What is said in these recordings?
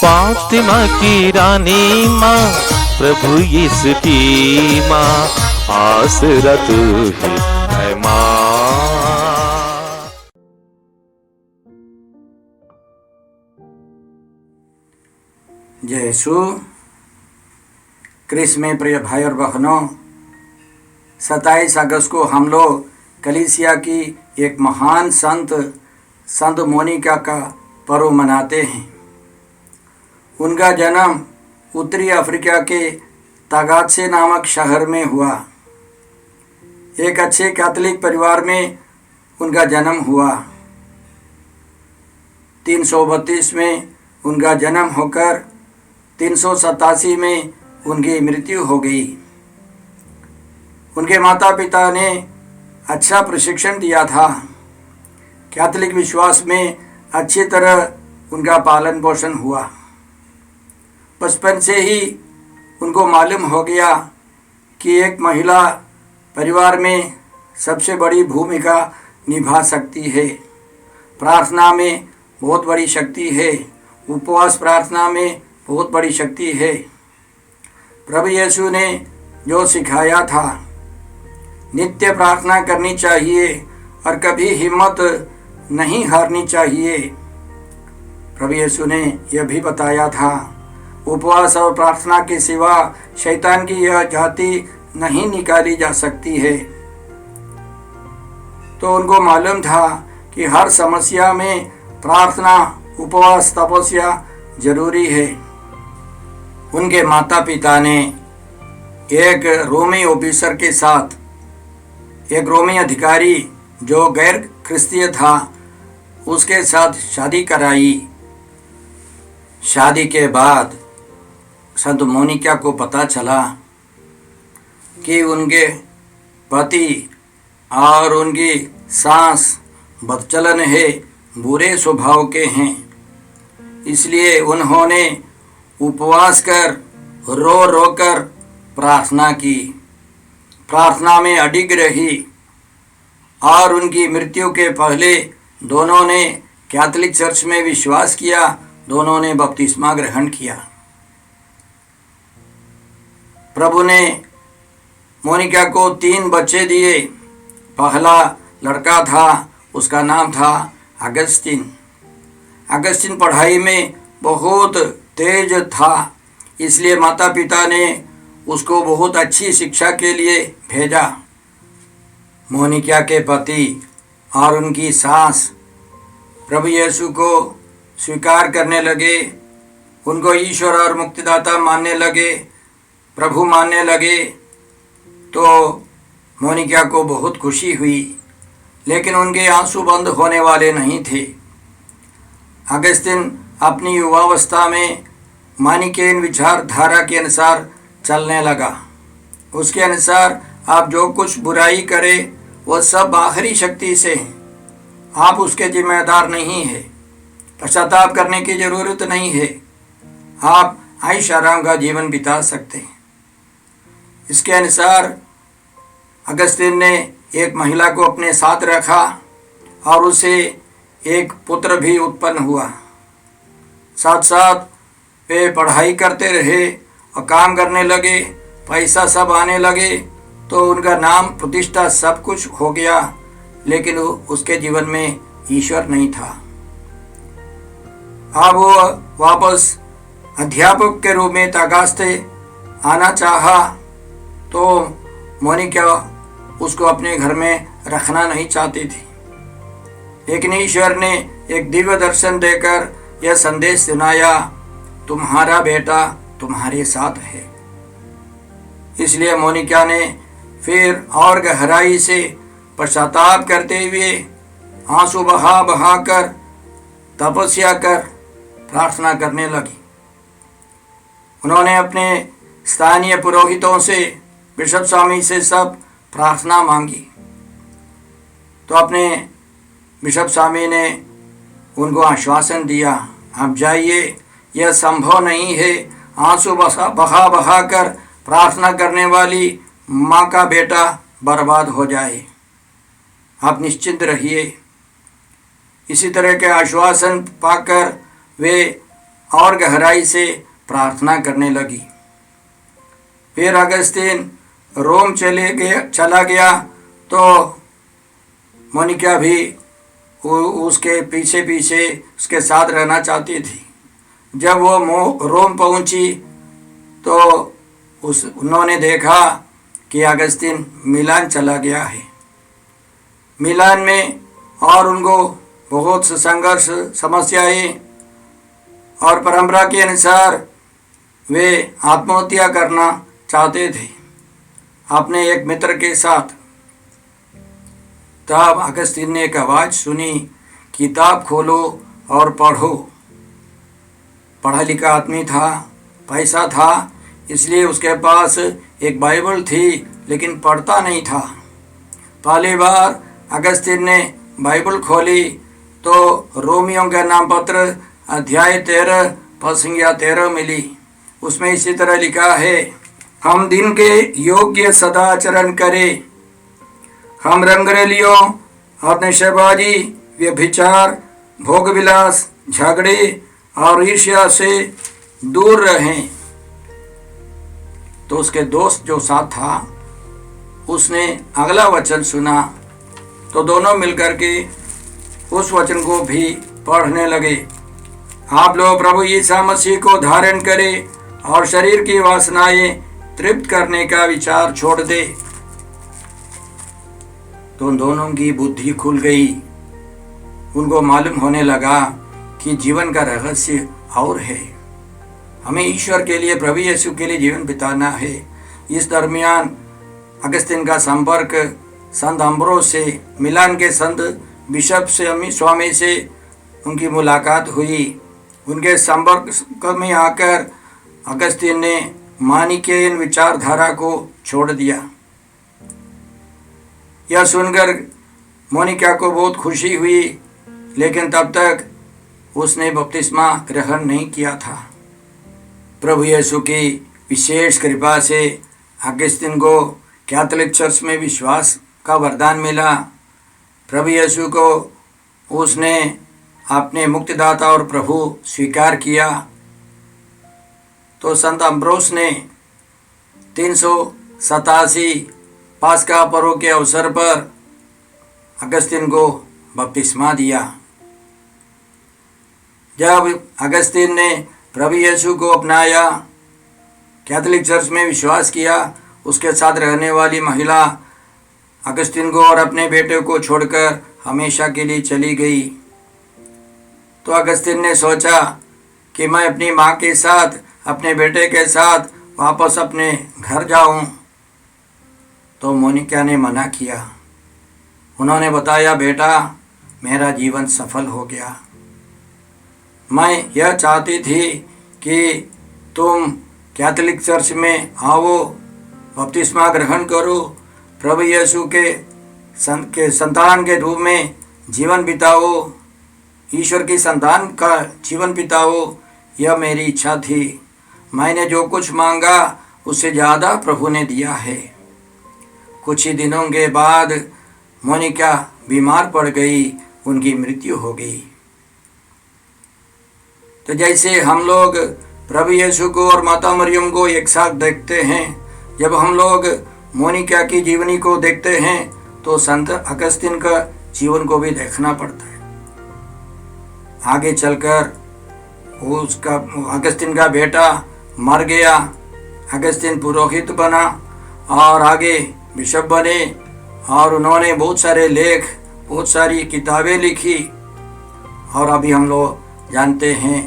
फातिमा की रानी माँ, प्रभु यीशु की माँ, आसरा तू ही है माँ। जय यीशु क्रिस में प्रिय भाई और बहनों, 27 अगस्त को हम लोग कलीसिया की एक महान संत मोनिका का पर्व मनाते हैं। उनका जन्म उत्तरी अफ्रीका के तागात्से नामक शहर में हुआ। एक अच्छे कैथोलिक परिवार में उनका जन्म हुआ। 332 में उनका जन्म होकर 387 में उनकी मृत्यु हो गई। उनके माता पिता ने अच्छा प्रशिक्षण दिया था। कैथोलिक विश्वास में अच्छी तरह उनका पालन पोषण हुआ। बचपन से ही उनको मालूम हो गया कि एक महिला परिवार में सबसे बड़ी भूमिका निभा सकती है। प्रार्थना में बहुत बड़ी शक्ति है, उपवास प्रार्थना में बहुत बड़ी शक्ति है। प्रभु यीशु ने जो सिखाया था, नित्य प्रार्थना करनी चाहिए और कभी हिम्मत नहीं हारनी चाहिए। प्रभु यीशु ने यह भी बताया था, उपवास और प्रार्थना के सिवा शैतान की यह जाति नहीं निकाली जा सकती है। तो उनको मालूम था कि हर समस्या में प्रार्थना, उपवास, तपस्या जरूरी है। उनके माता पिता ने एक रोमी ऑफिसर के साथ, एक रोमी अधिकारी जो गैर ख्रिस्तीय था, उसके साथ शादी कराई। शादी के बाद संत मोनिका को पता चला कि उनके पति और उनकी सास बदचलन है, बुरे स्वभाव के हैं। इसलिए उन्होंने उपवास कर रो रो कर प्रार्थना की, प्रार्थना में अडिग रही और उनकी मृत्यु के पहले दोनों ने कैथोलिक चर्च में विश्वास किया, दोनों ने बपतिस्मा ग्रहण किया। प्रभु ने मोनिका को 3 बच्चे दिए। पहला लड़का था, उसका नाम था अगस्तिन। अगस्तिन पढ़ाई में बहुत तेज था, इसलिए माता पिता ने उसको बहुत अच्छी शिक्षा के लिए भेजा। मोनिका के पति और उनकी सास प्रभु यीशु को स्वीकार करने लगे, उनको ईश्वर और मुक्तिदाता मानने लगे, प्रभु मानने लगे। तो मोनिका को बहुत खुशी हुई, लेकिन उनके आंसू बंद होने वाले नहीं थे। अगस्तिन अपनी युवावस्था में मानिकेन विचारधारा के अनुसार चलने लगा। उसके अनुसार आप जो कुछ बुराई करें वह सब बाहरी शक्ति से है, आप उसके जिम्मेदार नहीं है। पश्चाताप करने की जरूरत नहीं है, आप ऐश आराम का जीवन बिता सकते हैं। इसके अनुसार अगस्तिन ने एक महिला को अपने साथ रखा और उसे एक पुत्र भी उत्पन्न हुआ। साथ साथ वे पढ़ाई करते रहे और काम करने लगे, पैसा सब आने लगे, तो उनका नाम प्रतिष्ठा सब कुछ हो गया, लेकिन उसके जीवन में ईश्वर नहीं था। अब वो वापस अध्यापक के रूप में तागास्ते आना चाहा, तो मोनिका उसको अपने घर में रखना नहीं चाहती थी। लेकिन ईश्वर ने एक दिव्य दर्शन देकर यह संदेश सुनाया, तुम्हारा बेटा तुम्हारे साथ है। इसलिए मोनिका ने फिर और गहराई से पश्चाताप करते हुए आंसू बहा बहा कर तपस्या कर प्रार्थना करने लगी। उन्होंने अपने स्थानीय पुरोहितों से, बिशप स्वामी से सब प्रार्थना मांगी। तो अपने बिशप स्वामी ने उनको आश्वासन दिया, आप जाइए, यह संभव नहीं है आंसू बहा बहा कर प्रार्थना करने वाली माँ का बेटा बर्बाद हो जाए, आप निश्चिंत रहिए। इसी तरह के आश्वासन पाकर वे और गहराई से प्रार्थना करने लगी। फिर अगस्तीन रोम चला गया तो मोनिका भी उसके पीछे पीछे उसके साथ रहना चाहती थी। जब वो रोम पहुंची तो उन्होंने देखा कि अगस्तीन मिलान चला गया है। मिलान में और उनको बहुत से संघर्ष समस्याएं और परंपरा के अनुसार वे आत्महत्या करना चाहते थे अपने एक मित्र के साथ। तब अगस्तीन ने एक आवाज़ सुनी, किताब खोलो और पढ़ो। पढ़ा लिखा आदमी था, पैसा था, इसलिए उसके पास एक बाइबल थी, लेकिन पढ़ता नहीं था। पहली बार अगस्तीन ने बाइबल खोली तो रोमियो का नाम पत्र अध्याय 13 पद संख्या 13 मिली। उसमें इसी तरह लिखा है, हम दिन के योग्य सदाचरण करें, हम रंगरेलियों और नशेबाजी, व्यभिचार, भोग विलास, झगड़े और ईर्ष्या से दूर रहें। तो उसके दोस्त जो साथ था उसने अगला वचन सुना तो दोनों मिलकर के उस वचन को भी पढ़ने लगे। आप लोग प्रभु यीशु मसीह को धारण करें और शरीर की वासनाएं तृप्त करने का विचार छोड़ दे। तो उन दोनों की बुद्धि खुल गई। उनको मालूम होने लगा कि जीवन का रहस्य और है, हमें ईश्वर के लिए, प्रभु यीशु के लिए जीवन बिताना है। इस दरमियान अगस्तीन का संपर्क संत अम्ब्रोस से, मिलान के संत बिशप से, स्वामी से उनकी मुलाकात हुई। उनके संपर्क में आकर अगस्तीन ने मानिकेयन विचारधारा को छोड़ दिया। यह सुनकर मोनिका को बहुत खुशी हुई, लेकिन तब तक उसने बपतिस्मा ग्रहण नहीं किया था। प्रभु यीशु की विशेष कृपा से अगस्तीन को कैथोलिक चर्च में विश्वास का वरदान मिला। प्रभु यीशु को उसने अपने मुक्तिदाता और प्रभु स्वीकार किया। तो संत अम्ब्रोस ने 387 पास्का पर्व के अवसर पर अगस्तीन को बपतिस्मा दिया। जब अगस्तीन ने प्रभु यीशु को अपनाया, कैथोलिक चर्च में विश्वास किया, उसके साथ रहने वाली महिला अगस्तीन को और अपने बेटे को छोड़कर हमेशा के लिए चली गई। तो अगस्तीन ने सोचा कि मैं अपनी माँ के साथ, अपने बेटे के साथ वापस अपने घर जाऊं। तो मोनिका ने मना किया। उन्होंने बताया, बेटा मेरा जीवन सफल हो गया, मैं यह चाहती थी कि तुम कैथोलिक चर्च में आओ, बपतिस्मा ग्रहण करो, प्रभु यीशु के संतान के रूप में जीवन बिताओ, ईश्वर की संतान का जीवन बिताओ, यह मेरी इच्छा थी। मैंने जो कुछ मांगा उससे ज़्यादा प्रभु ने दिया है। कुछ ही दिनों के बाद मोनिका बीमार पड़ गई, उनकी मृत्यु हो गई। तो जैसे हम लोग प्रभु यीशु को और माता मरियम को एक साथ देखते हैं, जब हम लोग मोनिका की जीवनी को देखते हैं तो संत अगस्तीन का जीवन को भी देखना पड़ता है। आगे चलकर उसका अगस्तीन का बेटा मर गया, अगस्तीन पुरोहित बना और आगे बिशप बने और उन्होंने बहुत सारे लेख, बहुत सारी किताबें लिखी और अभी हम लोग जानते हैं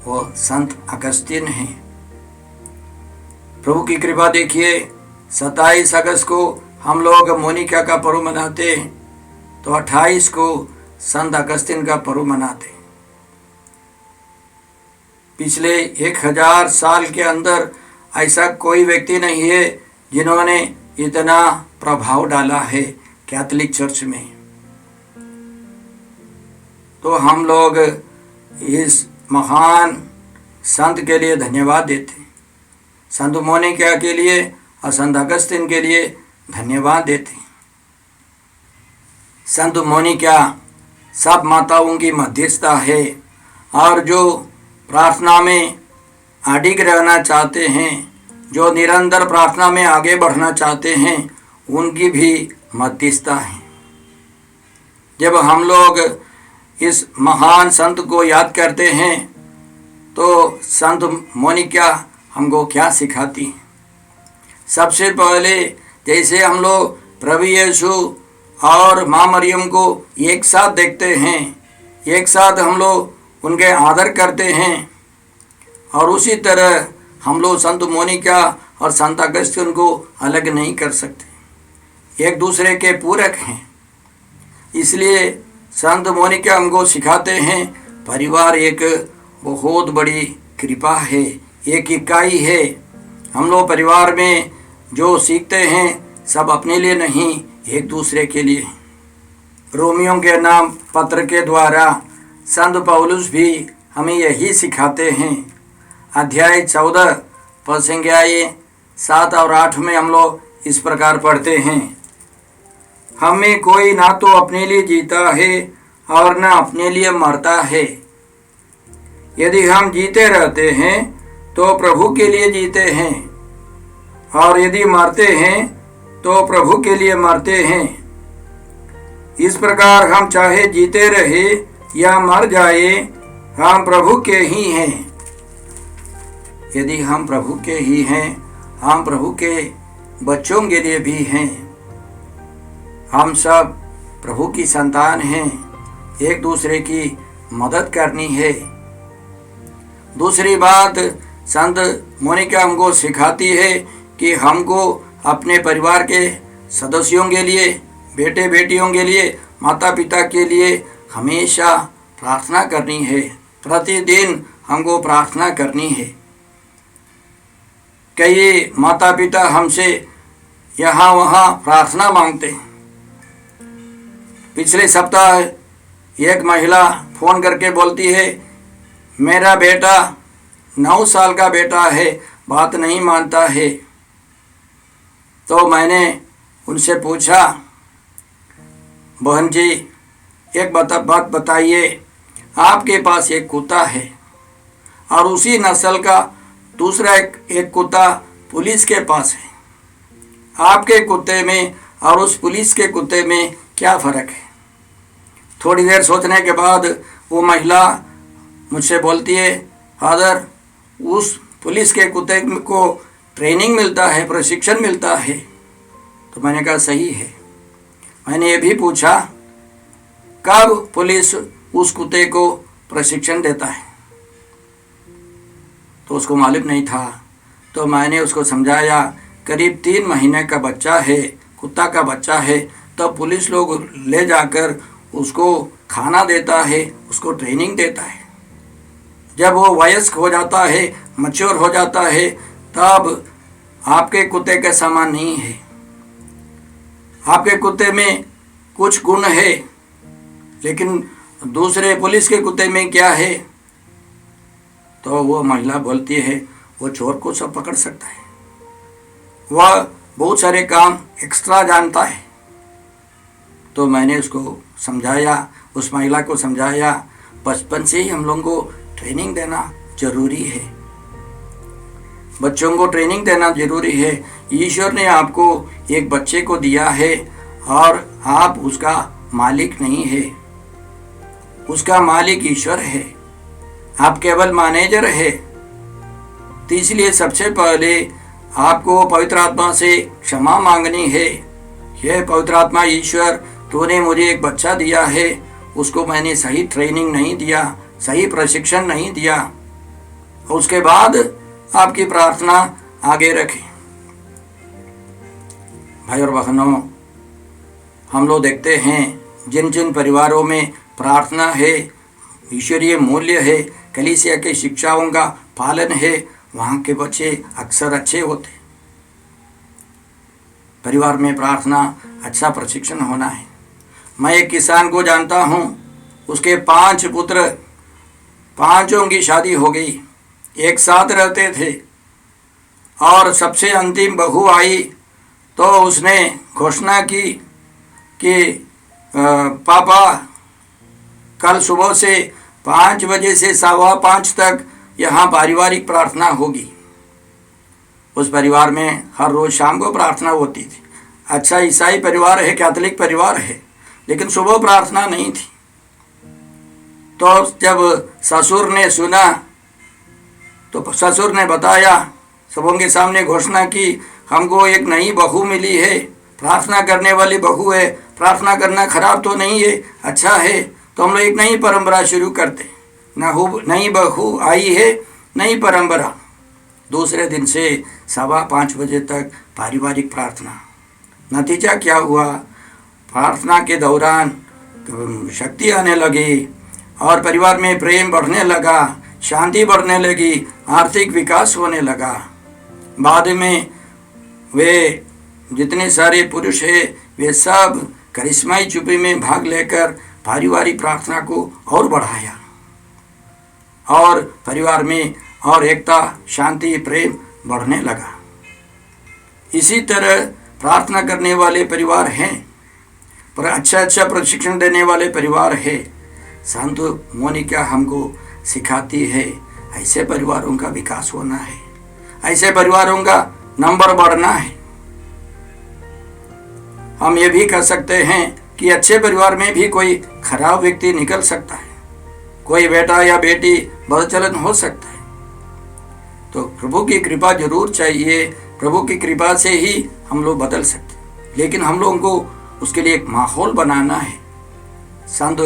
वो संत अगस्तीन हैं। प्रभु की कृपा देखिए, 27 अगस्त को हम लोग मोनिका का पर्व मनाते हैं तो 28 को संत अगस्तीन का पर्व मनाते। पिछले 1000 साल के अंदर ऐसा कोई व्यक्ति नहीं है जिन्होंने इतना प्रभाव डाला है कैथोलिक चर्च में। तो हम लोग इस महान संत के लिए धन्यवाद देते हैं, संत मोनिका के लिए और संत अगस्तीन के लिए धन्यवाद देते हैं। संत मोनिका सब माताओं की मध्यस्थता है और जो प्रार्थना में अडिग रहना चाहते हैं, जो निरंतर प्रार्थना में आगे बढ़ना चाहते हैं, उनकी भी मध्यस्थता है। जब हम लोग इस महान संत को याद करते हैं तो संत मोनिका हमको क्या सिखाती है? सबसे पहले जैसे हम लोग प्रभु यीशु और माँ मरियम को एक साथ देखते हैं, एक साथ हम लोग उनके आदर करते हैं, और उसी तरह हम लोग संत मोनिका और संत अगस्तिन को अलग नहीं कर सकते, एक दूसरे के पूरक हैं। इसलिए संत मोनिका हमको सिखाते हैं परिवार एक बहुत बड़ी कृपा है, एक इकाई है। हम लोग परिवार में जो सीखते हैं सब अपने लिए नहीं, एक दूसरे के लिए। रोमियो के नाम पत्र के द्वारा संत पौलुस भी हमें यही सिखाते हैं। अध्याय 14 पद संख्या 7 और 8 में हम लोग इस प्रकार पढ़ते हैं, हमें कोई ना तो अपने लिए जीता है और ना अपने लिए मरता है। यदि हम जीते रहते हैं तो प्रभु के लिए जीते हैं, और यदि मरते हैं तो प्रभु के लिए मरते हैं। इस प्रकार हम चाहे जीते रहे या मर जाए, हम प्रभु के ही हैं। यदि हम प्रभु के ही हैं, हम प्रभु के बच्चों के लिए भी हैं। हम सब प्रभु की संतान हैं, एक दूसरे की मदद करनी है। दूसरी बात संत मोनिका हमको सिखाती है कि हमको अपने परिवार के सदस्यों के लिए, बेटे बेटियों के लिए, माता पिता के लिए हमेशा प्रार्थना करनी है। प्रतिदिन हमको प्रार्थना करनी है। कई माता पिता हमसे यहाँ वहाँ प्रार्थना मांगते हैं। पिछले सप्ताह एक महिला फ़ोन करके बोलती है, मेरा बेटा 9 साल का बेटा है, बात नहीं मानता है। तो मैंने उनसे पूछा, बहन जी एक बात बताइए, आपके पास एक कुत्ता है और उसी नस्ल का दूसरा एक कुत्ता पुलिस के पास है। आपके कुत्ते में और उस पुलिस के कुत्ते में क्या फ़र्क है? थोड़ी देर सोचने के बाद वो महिला मुझसे बोलती है, फादर उस पुलिस के कुत्ते को ट्रेनिंग मिलता है, प्रशिक्षण मिलता है। तो मैंने कहा सही है। मैंने ये भी पूछा, कब पुलिस उस कुत्ते को प्रशिक्षण देता है? तो उसको मालूम नहीं था। तो मैंने उसको समझाया, करीब 3 महीने का बच्चा है, कुत्ता का बच्चा है, तब पुलिस लोग ले जाकर उसको खाना देता है, उसको ट्रेनिंग देता है। जब वो वयस्क हो जाता है, मैच्योर हो जाता है, तब आपके कुत्ते का सामान नहीं है। आपके कुत्ते में कुछ गुण है, लेकिन दूसरे पुलिस के कुत्ते में क्या है? तो वो महिला बोलती है, वो चोर को सब पकड़ सकता है, वह बहुत सारे काम एक्स्ट्रा जानता है। तो मैंने उसको समझाया, उस महिला को समझाया, बचपन से ही हम लोगों को ट्रेनिंग देना जरूरी है। बच्चों को ट्रेनिंग देना जरूरी है। ईश्वर ने आपको एक बच्चे को दिया है और आप उसका मालिक नहीं है, उसका मालिक ईश्वर है, आप केवल मैनेजर है। तो इसलिए सबसे पहले आपको पवित्र आत्मा से क्षमा मांगनी है। यह पवित्र आत्मा ईश्वर, तूने मुझे एक बच्चा दिया है, उसको मैंने सही ट्रेनिंग नहीं दिया, सही प्रशिक्षण नहीं दिया। उसके बाद आपकी प्रार्थना आगे रखें। भाई और बहनों, हम लोग देखते हैं जिन जिन परिवारों में प्रार्थना है, ईश्वरीय मूल्य है, कलीसिया के शिक्षाओं का पालन है, वहाँ के बच्चे अक्सर अच्छे होते। परिवार में प्रार्थना अच्छा प्रशिक्षण होना है। मैं एक किसान को जानता हूँ, उसके 5 पुत्र, 5 की शादी हो गई, एक साथ रहते थे, और सबसे अंतिम बहू आई तो उसने घोषणा की कि पापा कल सुबह से 5 बजे से 5:15 तक यहाँ पारिवारिक प्रार्थना होगी। उस परिवार में हर रोज शाम को प्रार्थना होती थी। अच्छा ईसाई परिवार है, कैथोलिक परिवार है, लेकिन सुबह प्रार्थना नहीं थी। तो जब ससुर ने सुना तो ससुर ने बताया, सबों के सामने घोषणा की, हमको एक नई बहू मिली है, प्रार्थना करने वाली बहू है। प्रार्थना करना खराब तो नहीं है, अच्छा है। तो हम लोग एक नई परंपरा शुरू करते। नई बहू आई है, नई परंपरा। दूसरे दिन से 5:15 बजे तक पारिवारिक प्रार्थना। नतीजा क्या हुआ? प्रार्थना के दौरान शक्ति आने लगी और परिवार में प्रेम बढ़ने लगा, शांति बढ़ने लगी, आर्थिक विकास होने लगा। बाद में वे जितने सारे पुरुष हैं वे सब करिश्माई चुप्पी में भाग लेकर पारिवारिक प्रार्थना को और बढ़ाया और परिवार में और एकता, शांति, प्रेम बढ़ने लगा। इसी तरह प्रार्थना करने वाले परिवार हैं, पर अच्छा प्रशिक्षण देने वाले परिवार है। संत मोनिका हमको सिखाती है, ऐसे परिवारों का विकास होना है, ऐसे परिवारों का नंबर बढ़ना है। हम ये भी कह सकते हैं कि अच्छे परिवार में भी कोई खराब व्यक्ति निकल सकता है, कोई बेटा या बेटी बदचलन हो सकता है। तो प्रभु की कृपा जरूर चाहिए, प्रभु की कृपा से ही हम लोग बदल सकते हैं, लेकिन हम लोगों को उसके लिए एक माहौल बनाना है। संत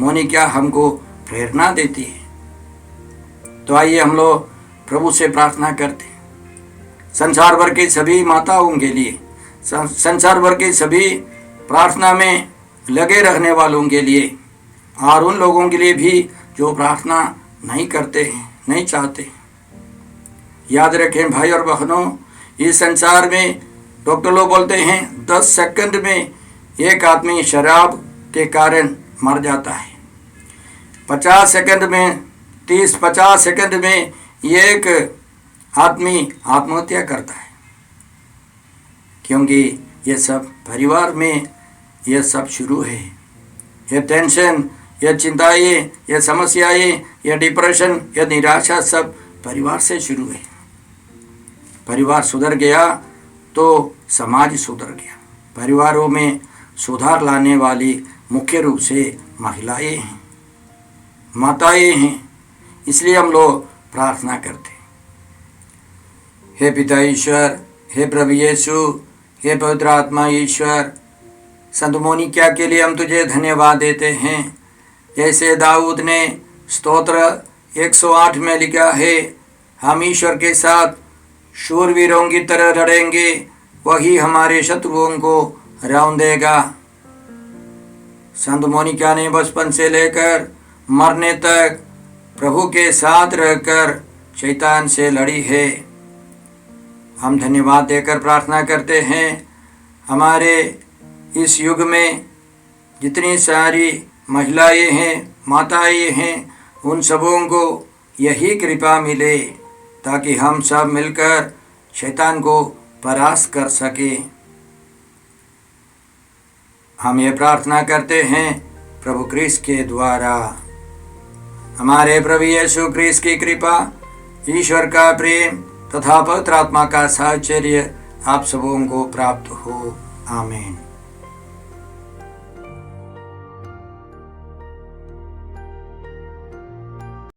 मोनिका हमको प्रेरणा देती है। तो आइए हम लोग प्रभु से प्रार्थना करते हैं, संसार भर के सभी माताओं के लिए, संसार भर के सभी प्रार्थना में लगे रहने वालों के लिए, और उन लोगों के लिए भी जो प्रार्थना नहीं करते हैं, नहीं चाहते। याद रखें भाई और बहनों, इस संसार में डॉक्टर लोग बोलते हैं 10 सेकंड में एक आदमी शराब के कारण मर जाता है, 50 सेकंड में 30-50 सेकंड में एक आदमी आत्महत्या करता है, क्योंकि ये सब परिवार में ये सब शुरू है। ये टेंशन, ये चिंताएं, ये समस्याएं, ये डिप्रेशन, ये निराशा सब परिवार से शुरू है। परिवार सुधर गया तो समाज सुधर गया। परिवारों में सुधार लाने वाली मुख्य रूप से महिलाएं हैं, माताएं हैं। इसलिए हम लोग प्रार्थना करते हैं, हे पिता ईश्वर, हे प्रभु यीशु, हे पवित्र आत्मा ईश्वर, संत मोनिका के लिए हम तुझे धन्यवाद देते हैं। जैसे दाऊद ने स्तोत्र 108 में लिखा है, हम ईश्वर के साथ शूरवीरों की तरह लड़ेंगे, वही हमारे शत्रुओं को रौंदेगा। संत मोनिका ने बचपन से लेकर मरने तक प्रभु के साथ रहकर शैतान से लड़ी है। हम धन्यवाद देकर प्रार्थना करते हैं, हमारे इस युग में जितनी सारी महिलाएं हैं, माताएं हैं, उन सबों को यही कृपा मिले ताकि हम सब मिलकर शैतान को परास्त कर सके। हम ये प्रार्थना करते हैं प्रभु क्रिस्त के द्वारा। हमारे प्रभु यीशु क्रिस्त की कृपा, ईश्वर का प्रेम तथा पवित्र आत्मा का साहचर्य आप सबों को प्राप्त हो। आमीन।